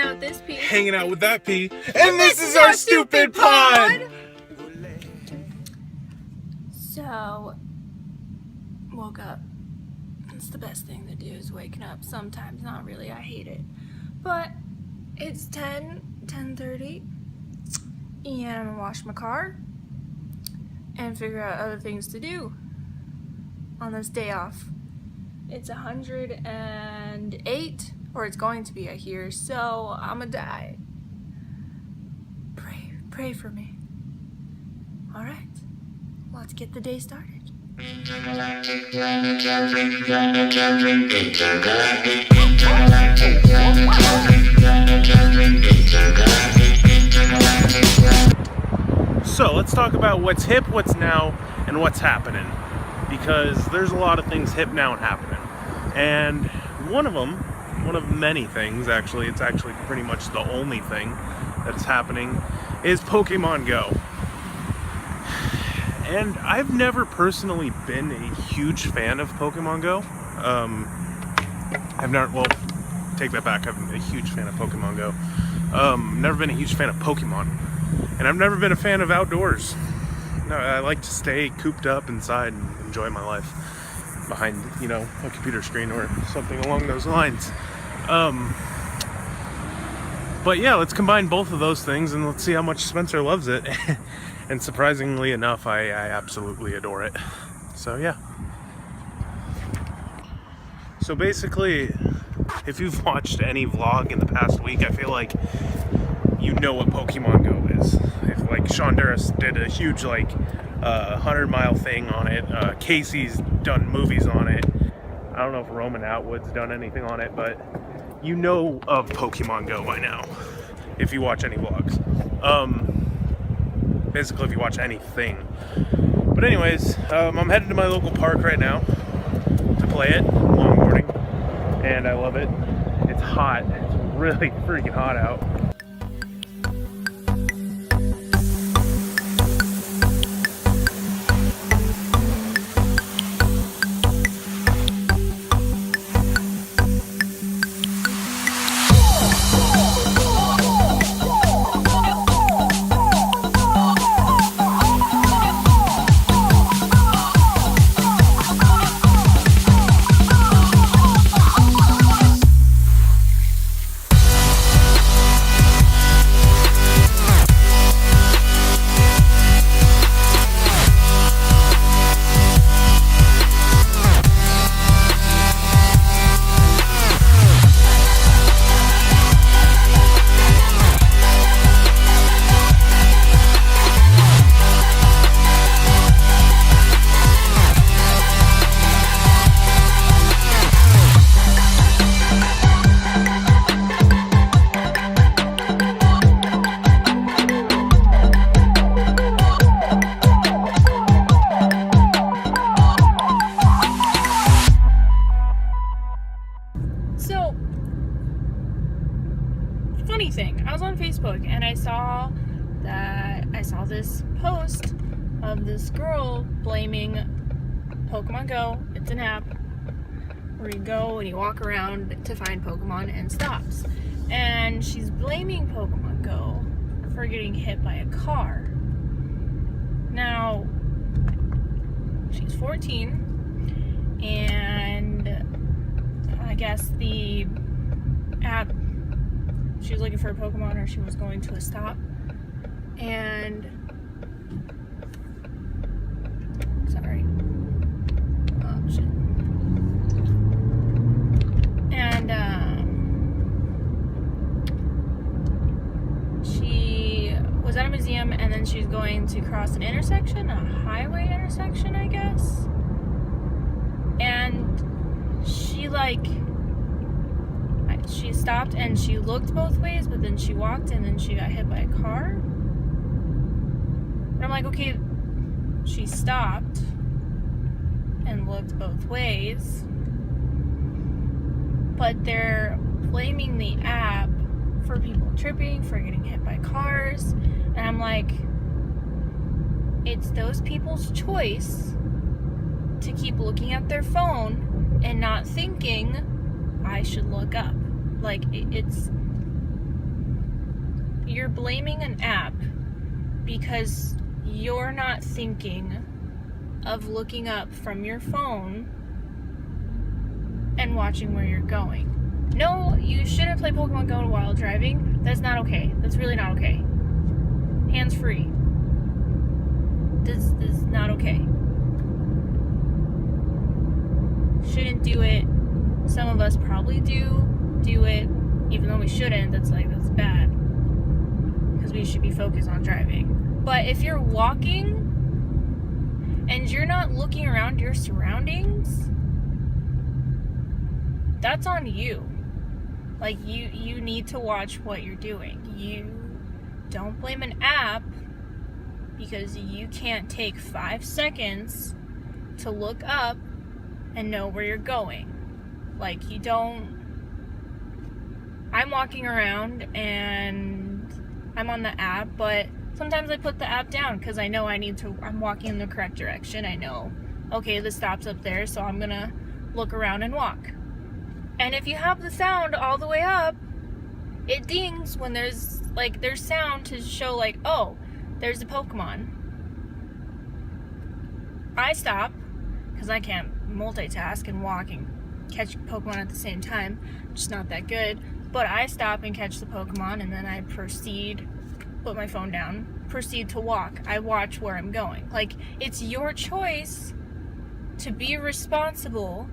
out with this P. Hanging out with that P. And this is our stupid pod! So, woke up. It's the best thing to do is waking up. Sometimes, not really, I hate it. But, it's 10:30, and I'm gonna wash my car and figure out other things to do on this day off. It's 108, or it's going to be, I hear, so I'm gonna die. Pray for me. Alright, let's get the day started. So let's talk about what's hip, what's now, and what's happening. Because there's a lot of things hip now and happening. And one of many things actually, it's actually pretty much the only thing that's happening, is Pokemon Go. And I've never personally been a huge fan of Pokemon Go. Take that back, I'm a huge fan of Pokemon Go. Never been a huge fan of Pokemon. And I've never been a fan of outdoors. No, I like to stay cooped up inside and enjoy my life behind, a computer screen or something along those lines. But yeah, let's combine both of those things and let's see how much Spencer loves it. And surprisingly enough, I absolutely adore it. So yeah. So basically, if you've watched any vlog in the past week, I feel like you know what Pokemon Go is. If Sean Duras did a huge 100-mile thing on it. Casey's done movies on it. I don't know if Roman Atwood's done anything on it, but you know of Pokemon Go by now if you watch any vlogs. Basically, if you watch anything. But anyways, I'm headed to my local park right now to play it longboarding, and I love it. It's hot. It's really freaking hot out. So, funny thing, I was on Facebook and I saw this post of this girl blaming Pokemon Go. It's an app where you go and you walk around to find Pokemon and stops. And she's blaming Pokemon Go for getting hit by a car. Now, she's 14 and I guess the app, she was looking for a Pokemon or she was going to a stop, and sorry, oh shit, and she was at a museum and then she's going to cross an intersection, a highway intersection, I guess, and she stopped and she looked both ways, but then she walked and then she got hit by a car. And I'm like, okay, she stopped and looked both ways, but they're blaming the app for people tripping, for getting hit by cars. And I'm like, it's those people's choice to keep looking at their phone and not thinking I should look up. Like, it's you're blaming an app because you're not thinking of looking up from your phone and watching where you're going. No, you shouldn't play Pokemon Go while driving. That's not okay. That's really not okay. Hands free. This is not okay. Shouldn't do it. Some of us probably do it, even though we shouldn't. That's bad. Because we should be focused on driving. But if you're walking and you're not looking around your surroundings, that's on you. Like, you need to watch what you're doing. You don't blame an app because you can't take 5 seconds to look up and know where you're going. Like, you don't... I'm walking around and I'm on the app, but sometimes I put the app down because I know I'm walking in the correct direction. I know, okay, the stop's up there, so I'm gonna look around and walk. And if you have the sound all the way up, it dings when there's sound to show like, oh, there's a Pokemon. I stop, because I can't multitask and walk and catch Pokemon at the same time. I'm just not that good. But I stop and catch the Pokemon, and then I put my phone down, proceed to walk. I watch where I'm going. Like, it's your choice to be responsible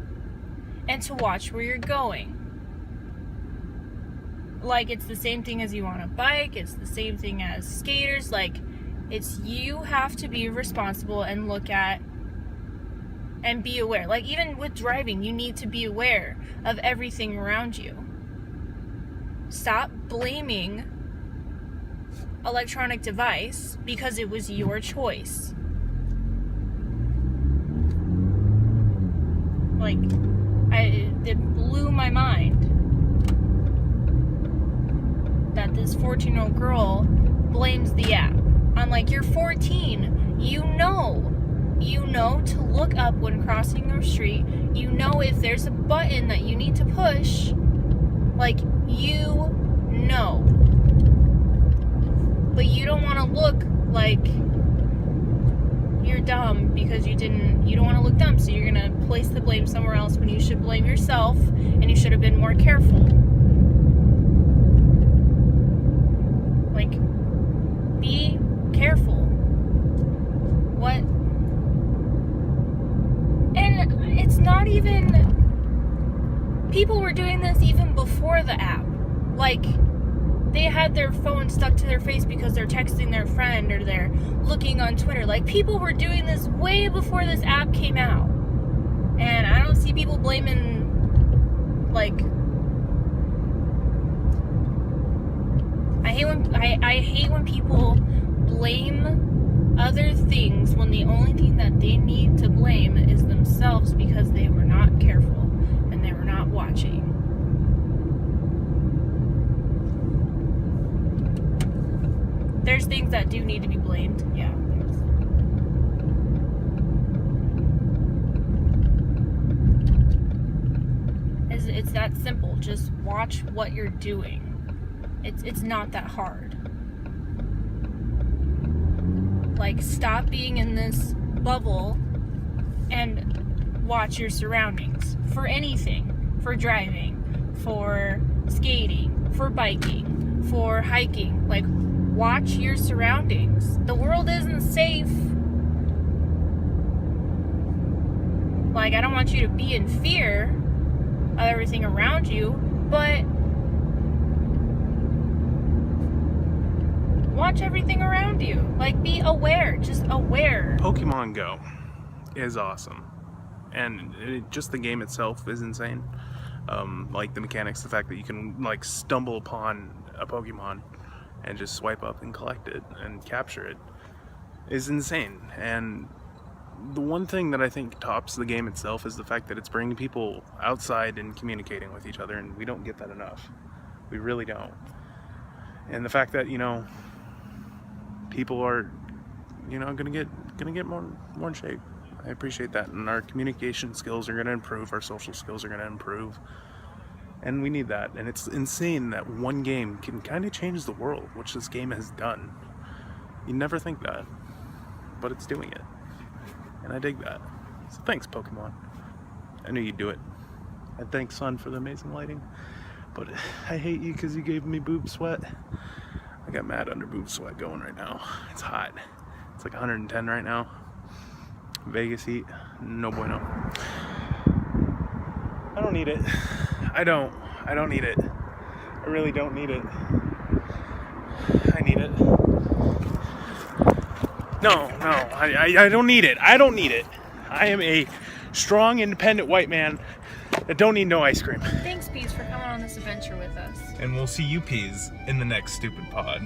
and to watch where you're going. Like, it's the same thing as you on a bike, it's the same thing as skaters. Like, it's you have to be responsible and look at and be aware. Like, even with driving, you need to be aware of everything around you. Stop blaming electronic device because it was your choice. Like, it blew my mind that this 14-year-old girl blames the app. I'm like, you're 14. You know to look up when crossing the street. You know if there's a button that you need to push. Like, you know. But you don't want to look like you're dumb because you don't want to look dumb, so you're going to place the blame somewhere else when you should blame yourself, and you should have been more careful. Like, be careful. What? And it's not even... People were doing this even before the app. Like, they had their phone stuck to their face because they're texting their friend or they're looking on Twitter. Like, people were doing this way before this app came out. And I don't see people blaming, like... I hate when people blame other things when the only thing that they need to blame is themselves because they were not careful and they were not watching. There's things that do need to be blamed. Yeah. It's that simple. Just watch what you're doing. It's not that hard. Like, stop being in this bubble and watch your surroundings. For anything. For driving. For skating. For biking. For hiking. Like, watch your surroundings. The world isn't safe. Like, I don't want you to be in fear of everything around you, but watch everything around you. Like, be aware. Just aware. Pokemon Go is awesome. And just the game itself is insane. Like, the mechanics, the fact that you can, like, stumble upon a Pokemon and just swipe up and collect it and capture it is insane. And the one thing that I think tops the game itself is the fact that it's bringing people outside and communicating with each other, and we don't get that enough. We really don't. And the fact that, you know, people are, you know, gonna get more in shape. I appreciate that, and our communication skills are gonna improve, our social skills are gonna improve, And we need that. And it's insane that one game can kind of change the world, which this game has done. You never think that, but it's doing it. And I dig that. So thanks, Pokemon. I knew you'd do it. And thanks, Sun, for the amazing lighting. But I hate you because you gave me boob sweat. I got mad under boob sweat going right now. It's hot. It's like 110 right now. Vegas heat. No bueno. I don't need it. I don't need it. I really don't need it. I need it. No, I don't need it. I don't need it. I am a strong, independent white man that don't need no ice cream. Thanks, Peas, for coming on this adventure with us. And we'll see you, Peas, in the next stupid pod.